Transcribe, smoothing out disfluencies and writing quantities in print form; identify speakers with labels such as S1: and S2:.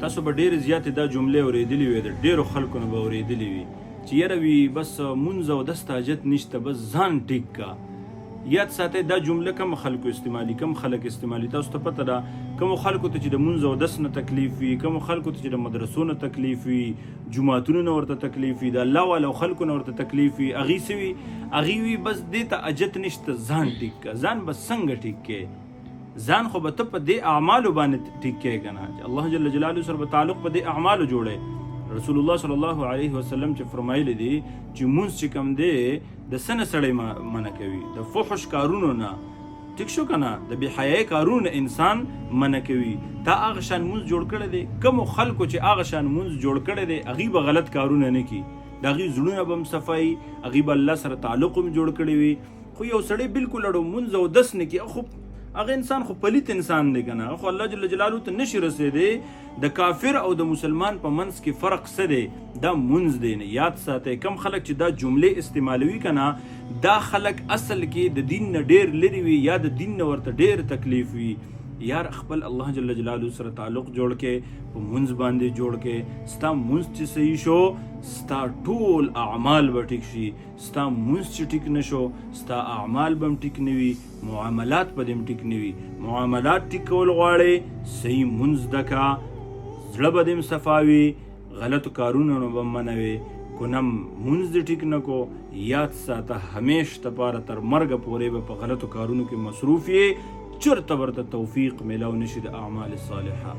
S1: تاسو به ډېرې زیاتې دا جملې اورېدلې وي، د ډېرو خلکو نه به اورېدلې وي چې یاره وي بس مونځ او دست حاجت نشته، بس ځان ټیک کا. یاد ساتئ دا جمله کم خلکو استعمالي، کم خلک استعمالي. تاسو ته پته ده کومو خلکو ته چې د مونځ او دست نه تکلیف وي، کومو خلکو ته چې د مدرسو نه تکلیف وي، جوماتونو نه ورته تکلیف وي، د الله والو خلکو نه ورته تکلیف وي، هغې څه وي؟ هغې وي بس دې ته حاجت نشته، ځان ټیک کا. ځان بس څنګه ټیک کې؟ ځان خو به ته په دې اعمالو باندې ټیک کې که نه، چې الله جل جلاله سره به تعلق په دې اعمالو جوړی. رسول الله صلی الله علیه وسلم چې فرمایلی دی چې مونځ چې کوم دی د څه نه سړی منع کوي؟ د فحش کارونو نه، ټیک شو که نه، د بې حیایي کارونو انسان منع کوي. تا هغه شان مونځ جوړ کړی دی، کومو خلکو چې هغه شان مونځ جوړ کړی دی هغې به غلط کارونه نه کي، د هغې زړونه به هم صفایي، هغې به الله سره تعلق هم جوړ کړی وي. خو یو سړی بالکل اړو مونځ او دس نه کي، خو هغه انسان خو پلیت انسان دی که نه، خو الله جل جلاله ته نشي رسېدی. د کافر او د مسلمان په منځ کې فرق څه دی؟ دا مونځ دی. نه یاد ساتئ، کم خلک چې دا جملې استعمالوي که نه، دا خلک اصل کې د دین نه ډېر لرې وي یا د دین نه ورته ډېر تکلیف وي. یار خپل الله جل جلاله سره تعلق جوړ کې، په مونځ باندې جوړ کې. ستا مونځ چې صحیح شو، ستا ټول اعمال به ټیک شي. ستا مونځ چې ټیک نه شو، ستا اعمال به هم ټیک نه وي، معاملات به دې هم ټیک نه وي. معاملات ټیک کول غواړې، صحیح مونځ زده کا، زړه به دې هم صفا وي، غلطو کارونو نه به منع وي. کنم مونځ دې ټیک نه کو، یاد ساته همیش دپاره تر مرګه پورې به په غلطو کارونو کې مصروف یې، چرته ورته توفیق میلاو نشي د اعمال صالحه.